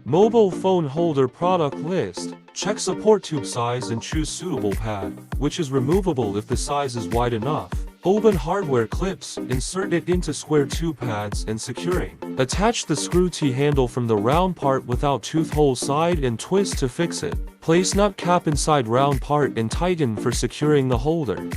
Mobile phone holder product list. Check support tube size and choose suitable pad, which is removable if the size is wide enough. Open hardware clips, insert it into square tube pads and securing. Attach the screw T-handle from the round part without tooth hole side and twist to fix it. Place nut cap inside round part and tighten for securing the holder.